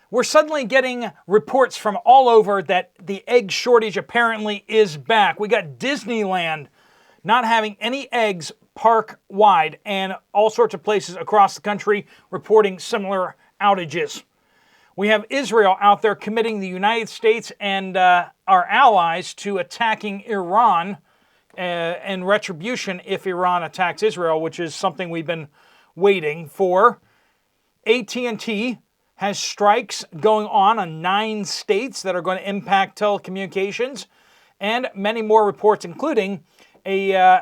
We're suddenly getting reports from all over that the egg shortage apparently is back. We got Disneyland not having any eggs park-wide, and all sorts of places across the country reporting similar outages. We have Israel out there committing the United States and our allies to attacking Iran in retribution if Iran attacks Israel, which is something we've been waiting for. AT&T has strikes going on 9 states that are going to impact telecommunications, and many more reports, including a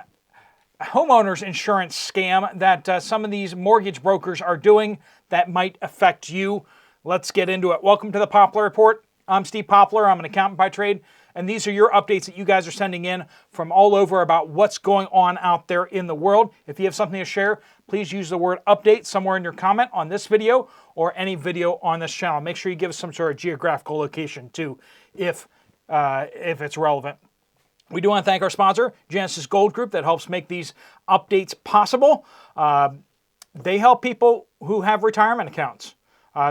homeowners insurance scam that some of these mortgage brokers are doing that might affect you. Let's get into it. Welcome to the Poplar Report. I'm Steve Poplar. I'm an accountant by trade, and these are your updates that you guys are sending in from all over about what's going on out there in the world. If you have something to share, please use the word update somewhere in your comment on this video or any video on this channel. Make sure you give us some sort of geographical location too, if it's relevant. We do want to thank our sponsor, Genesis Gold Group, that helps make these updates possible. They help people who have retirement accounts.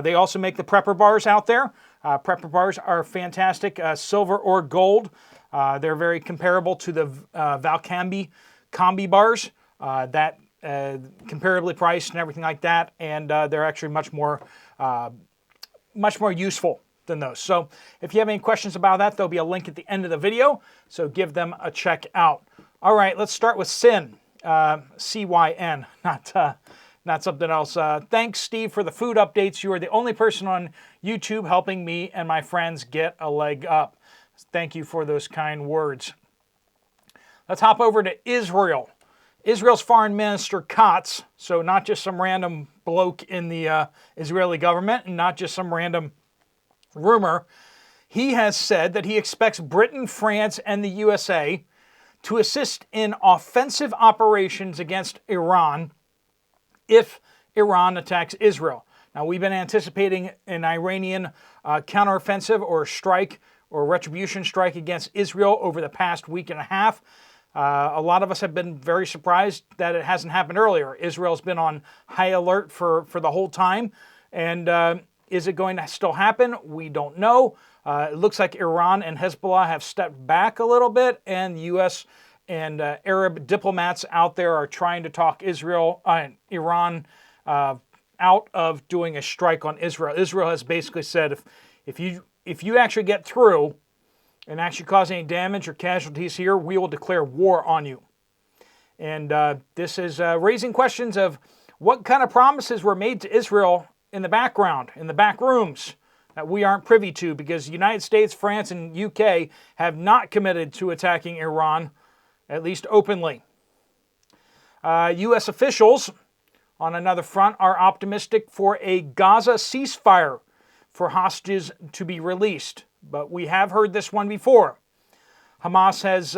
They also make the prepper bars out there. Prepper bars are fantastic, silver or gold. They're very comparable to the Valcambi combi bars that comparably priced and everything like that, and they're actually much more useful than those. So if you have any questions about that, there'll be a link at the end of the video, so give them a check out. All right, let's start with Cyn, C-Y-N, not something else. Thanks, Steve, for the food updates. You are the only person on YouTube helping me and my friends get a leg up. Thank you for those kind words. Let's hop over to Israel. Israel's Foreign Minister Katz, so not just some random bloke in the Israeli government and not just some random rumor, he has said that he expects Britain, France, and the USA to assist in offensive operations against Iran if Iran attacks Israel. Now, we've been anticipating an Iranian counteroffensive or strike or retribution strike against Israel over the past week and a half. A lot of us have been very surprised that it hasn't happened earlier. Israel's been on high alert for the whole time, and is it going to still happen? We don't know. It looks like Iran and Hezbollah have stepped back a little bit, and the U.S. and Arab diplomats out there are trying to talk Iran out of doing a strike on Israel. Israel has basically said if you actually get through and actually cause any damage or casualties here, we will declare war on you. And this is raising questions of what kind of promises were made to Israel in the background, in the back rooms, that we aren't privy to, because the United States, France, and UK have not committed to attacking Iran, at least openly. U.S. officials, on another front, are optimistic for a Gaza ceasefire for hostages to be released. But we have heard this one before. Hamas has,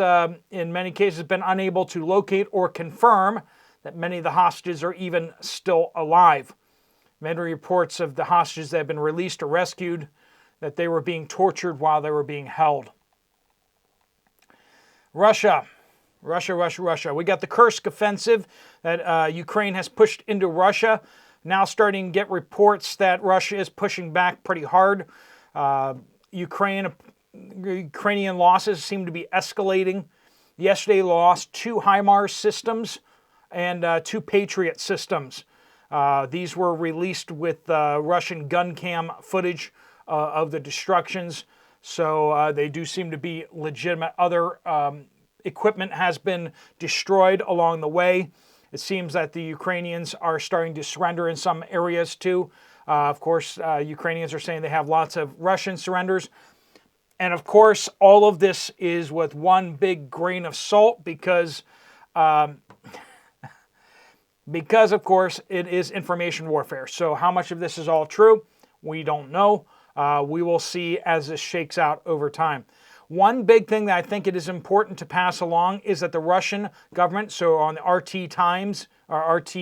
in many cases, been unable to locate or confirm that many of the hostages are even still alive. Many reports of the hostages that have been released or rescued, that they were being tortured while they were being held. Russia. We got the Kursk offensive that Ukraine has pushed into Russia. Now starting to get reports that Russia is pushing back pretty hard. Ukrainian losses seem to be escalating. Yesterday lost 2 HIMARS systems and 2 Patriot systems. These were released with Russian gun cam footage of the destructions, so they do seem to be legitimate. Other equipment has been destroyed along the way. It seems that the Ukrainians are starting to surrender in some areas too. Of course, Ukrainians are saying they have lots of Russian surrenders. And of course, all of this is with one big grain of salt because of course, it is information warfare. So how much of this is all true, we don't know. We will see as this shakes out over time. One big thing that I think it is important to pass along is that the Russian government, so on the RT Times, or RT,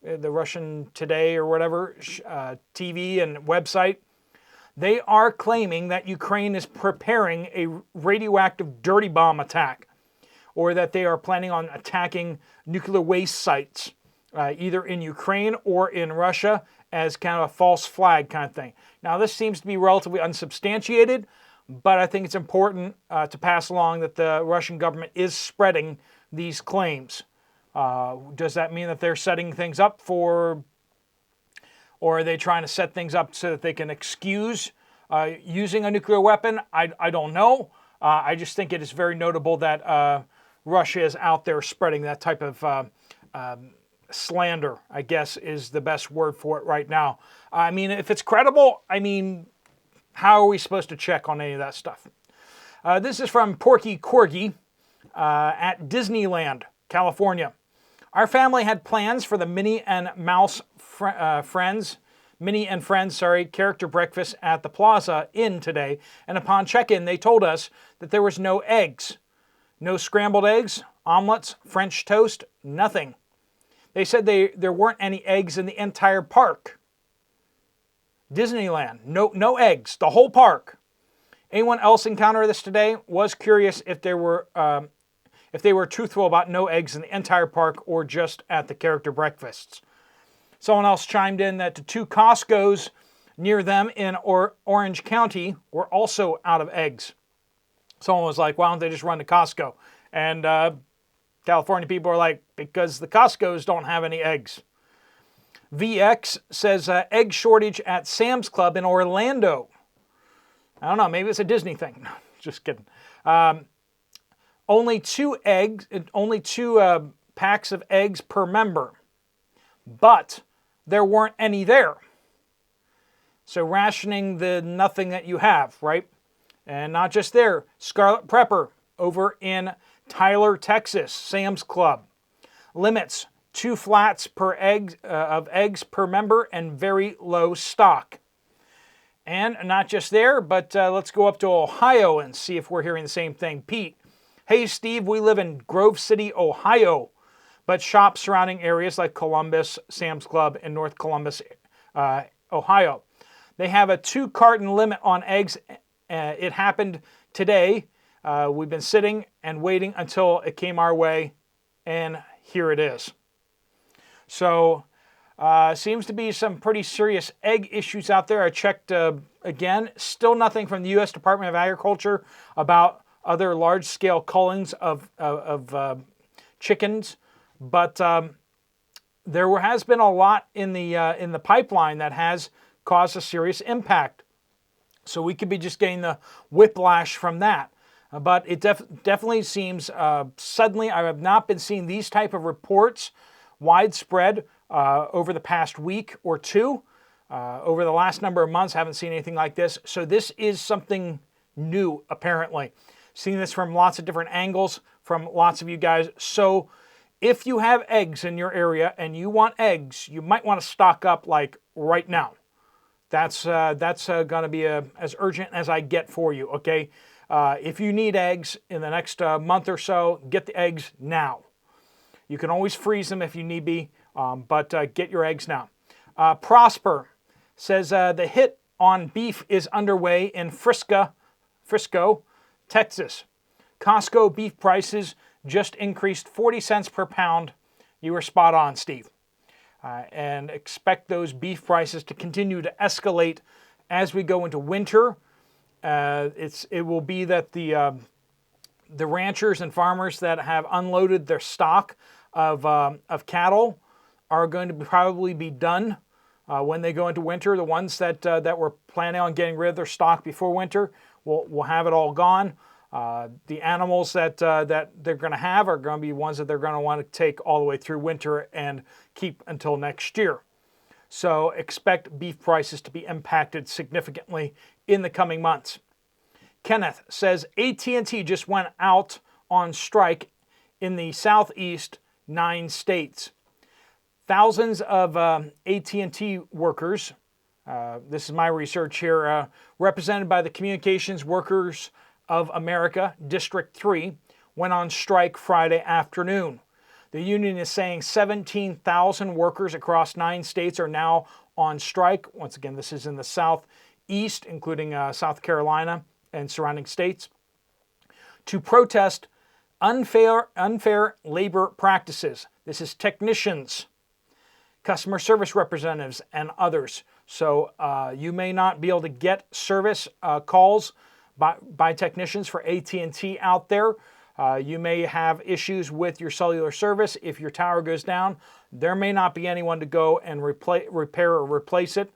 the Russian Today or whatever, TV and website, they are claiming that Ukraine is preparing a radioactive dirty bomb attack, or that they are planning on attacking nuclear waste sites, either in Ukraine or in Russia, as kind of a false flag kind of thing. Now, this seems to be relatively unsubstantiated, but I think it's important to pass along that the Russian government is spreading these claims. Does that mean that they're setting things up for, or are they trying to set things up so that they can excuse using a nuclear weapon? I don't know. I just think it is very notable that Russia is out there spreading that type of slander, I guess is the best word for it right now. I mean, if it's credible, I mean, how are we supposed to check on any of that stuff? This is from Porky Corgi at Disneyland, California. Our family had plans for the Minnie and Friends character breakfast at the Plaza Inn today, and upon check-in, they told us that there was no eggs. No scrambled eggs, omelets, French toast, nothing. They said there weren't any eggs in the entire park. Disneyland, no eggs, the whole park. Anyone else encounter this today? Was curious if they were truthful about no eggs in the entire park or just at the character breakfasts. Someone else chimed in that the 2 Costco's near them in Orange County were also out of eggs. Someone was like, why don't they just run to Costco? And California people are like, because the Costco's don't have any eggs. VX says egg shortage at Sam's Club in Orlando. I don't know, maybe it's a Disney thing. Just kidding. Only two packs of eggs per member, but there weren't any there. So rationing the nothing that you have, right? And not just there, Scarlet Prepper over in Tyler, Texas, Sam's Club. Limits 2 flats per of eggs per member and very low stock. And not just there, but let's go up to Ohio and see if we're hearing the same thing. Pete, hey Steve, we live in Grove City, Ohio, but shop surrounding areas like Columbus, Sam's Club, and North Columbus, Ohio. They have a 2-carton limit on eggs. It happened today. We've been sitting and waiting until it came our way, and here it is. So, seems to be some pretty serious egg issues out there. I checked again, still nothing from the U.S. Department of Agriculture about other large-scale cullings of chickens, but there has been a lot in the pipeline that has caused a serious impact. So we could be just getting the whiplash from that. But it definitely seems suddenly, I have not been seeing these type of reports widespread over the past week or two. Over the last number of months, haven't seen anything like this. So this is something new, apparently. Seeing this from lots of different angles, from lots of you guys. So if you have eggs in your area and you want eggs, you might want to stock up like right now. That's going to be as urgent as I get for you, okay? If you need eggs in the next month or so, get the eggs now. You can always freeze them if you need be, but get your eggs now. Prosper says the hit on beef is underway in Frisco, Texas. Costco beef prices just increased 40 cents per pound. You were spot on, Steve. And expect those beef prices to continue to escalate as we go into winter. It will be that the ranchers and farmers that have unloaded their stock of cattle are going to probably be done when they go into winter. The ones that were planning on getting rid of their stock before winter will have it all gone. The animals that they're going to have are going to be ones that they're going to want to take all the way through winter and keep until next year. So expect beef prices to be impacted significantly in the coming months. Kenneth says AT&T just went out on strike in the Southeast 9 states. Thousands of AT&T workers, this is my research here, represented by the Communications Workers of America, District 3, went on strike Friday afternoon. The union is saying 17,000 workers across 9 states are now on strike. Once again, this is in the Southeast, including South Carolina and surrounding states, to protest unfair labor practices. This is technicians. customer service representatives, and others. So you may not be able to get service calls by technicians for AT&T out there. You may have issues with your cellular service. If your tower goes down, there may not be anyone to go and repair or replace it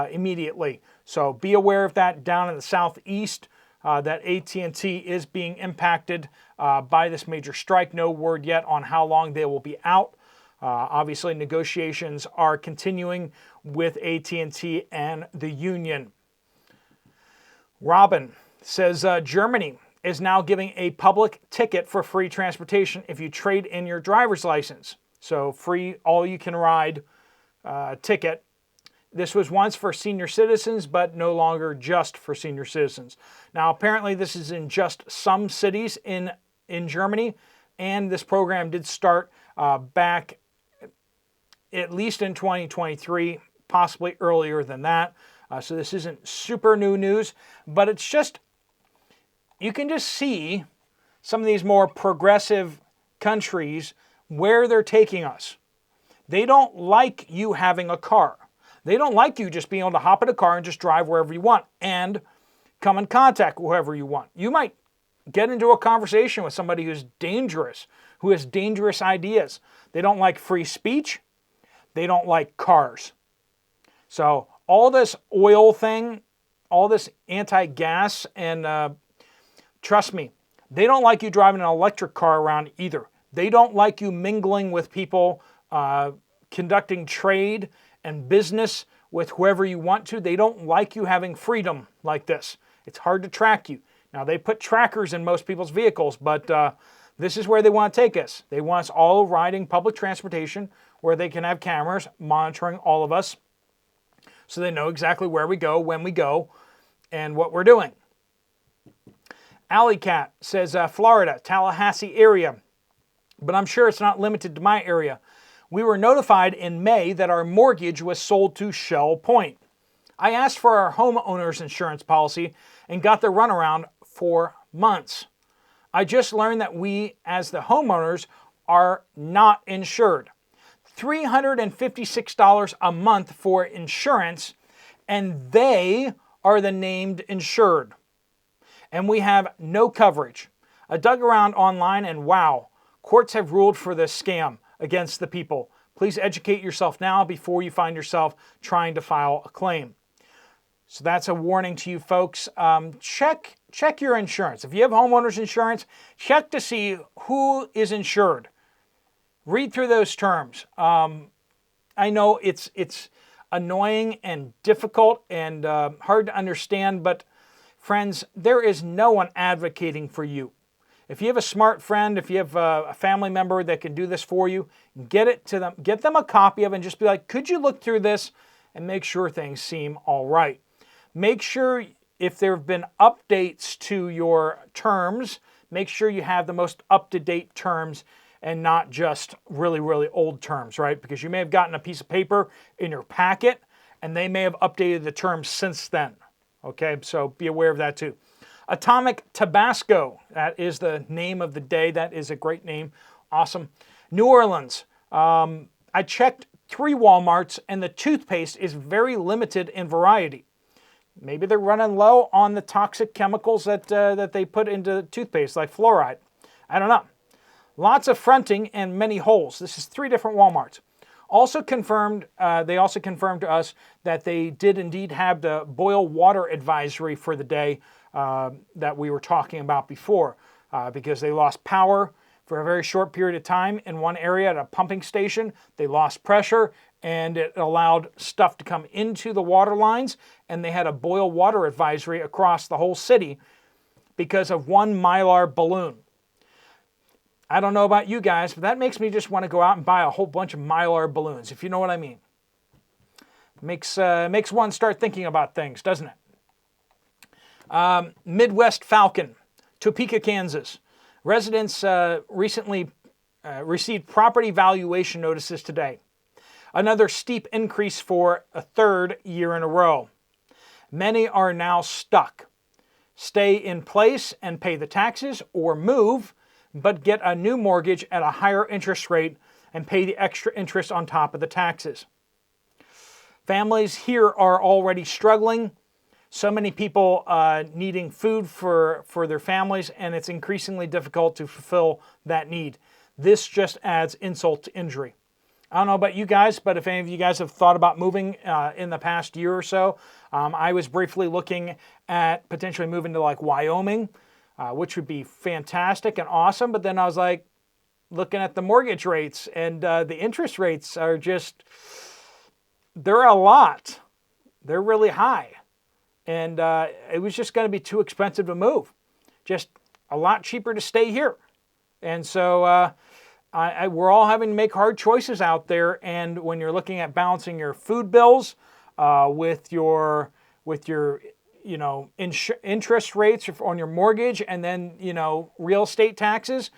immediately. So be aware of that down in the southeast, that AT&T is being impacted by this major strike. No word yet on how long they will be out. Obviously, negotiations are continuing with AT&T and the union. Robin says Germany is now giving a public ticket for free transportation if you trade in your driver's license. So free all-you-can-ride ticket. This was once for senior citizens, but no longer just for senior citizens. Now, apparently this is in just some cities in Germany, and this program did start back at least in 2023, possibly earlier than that. So this isn't super new news, but it's just, you can just see some of these more progressive countries where they're taking us. They don't like you having a car. They don't like you just being able to hop in a car and just drive wherever you want and come in contact with whoever you want. You might get into a conversation with somebody who's dangerous, who has dangerous ideas. They don't like free speech. They don't like cars. So all this oil thing, all this anti-gas, and trust me, they don't like you driving an electric car around either. They don't like you mingling with people, conducting trade and business with whoever you want to. They don't like you having freedom like this. It's hard to track you. Now, they put trackers in most people's vehicles, but this is where they want to take us. They want us all riding public transportation where they can have cameras monitoring all of us so they know exactly where we go, when we go, and what we're doing. Alley Cat says, Florida, Tallahassee area, but I'm sure it's not limited to my area. We were notified in May that our mortgage was sold to Shell Point. I asked for our homeowner's insurance policy and got the runaround for months. I just learned that we, as the homeowners, are not insured. $356 a month for insurance, and they are the named insured. And we have no coverage. I dug around online and wow, courts have ruled for this scam against the people. Please educate yourself now before you find yourself trying to file a claim. So that's a warning to you folks. Check your insurance. If you have homeowners insurance, check to see who is insured. Read through those terms. I know it's annoying and difficult and hard to understand, but friends, there is no one advocating for you. If you have a smart friend, if you have a family member that can do this for you, get it to them. Get them a copy of it and just be like, could you look through this and make sure things seem all right? Make sure if there have been updates to your terms, make sure you have the most up-to-date terms and not just really, really old terms, right? Because you may have gotten a piece of paper in your packet and they may have updated the terms since then. Okay, so be aware of that too. Atomic Tabasco, that is the name of the day. That is a great name. Awesome. New Orleans. I checked 3 Walmarts and the toothpaste is very limited in variety. Maybe they're running low on the toxic chemicals that they put into toothpaste, like fluoride. I don't know. Lots of fronting and many holes. This is 3 different Walmarts. Also confirmed, they also confirmed to us that they did indeed have the boil water advisory for the day that we were talking about before, because they lost power for a very short period of time in one area at a pumping station. They lost pressure and it allowed stuff to come into the water lines, and they had a boil water advisory across the whole city because of one Mylar balloon. I don't know about you guys, but that makes me just want to go out and buy a whole bunch of Mylar balloons, if you know what I mean. Makes one start thinking about things, doesn't it? Midwest Falcon, Topeka, Kansas. Residents recently received property valuation notices today. Another steep increase for a 3rd year in a row. Many are now stuck. Stay in place and pay the taxes, or move, but get a new mortgage at a higher interest rate and pay the extra interest on top of the taxes. Families here are already struggling. So many people needing food for their families, and it's increasingly difficult to fulfill that need. This just adds insult to injury. I don't know about you guys, but if any of you guys have thought about moving in the past year or so, I was briefly looking at potentially moving to like Wyoming, which would be fantastic and awesome. But then I was like looking at the mortgage rates, and the interest rates are just, they're a lot. They're really high. And it was just going to be too expensive to move. Just a lot cheaper to stay here. And so we're all having to make hard choices out there, and when you're looking at balancing your food bills with your interest rates on your mortgage, and then real estate taxes,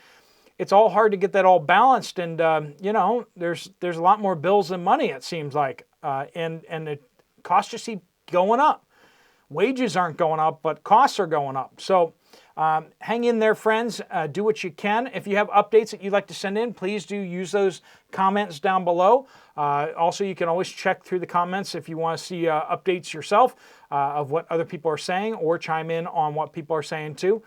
it's all hard to get that all balanced. And there's a lot more bills than money, it seems like, and the costs just keep going up. Wages aren't going up, but costs are going up. So hang in there, friends. Do what you can. If you have updates that you'd like to send in, please do use those comments down below. Also, you can always check through the comments if you want to see updates yourself of what other people are saying, or chime in on what people are saying too.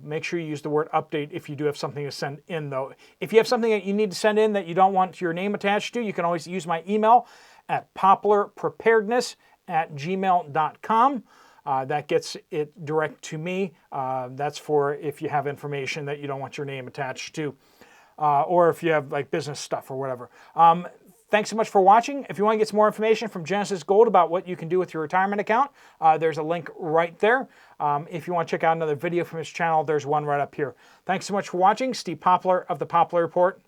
Make sure you use the word update if you do have something to send in, though. If you have something that you need to send in that you don't want your name attached to, you can always use my email at poplarpreparedness@gmail.com. That gets it direct to me. That's for if you have information that you don't want your name attached to, or if you have like business stuff or whatever. Thanks so much for watching. If you want to get some more information from Genesis Gold about what you can do with your retirement account, there's a link right there. If you want to check out another video from his channel, there's one right up here. Thanks so much for watching. Steve Poplar of the Poplar Report.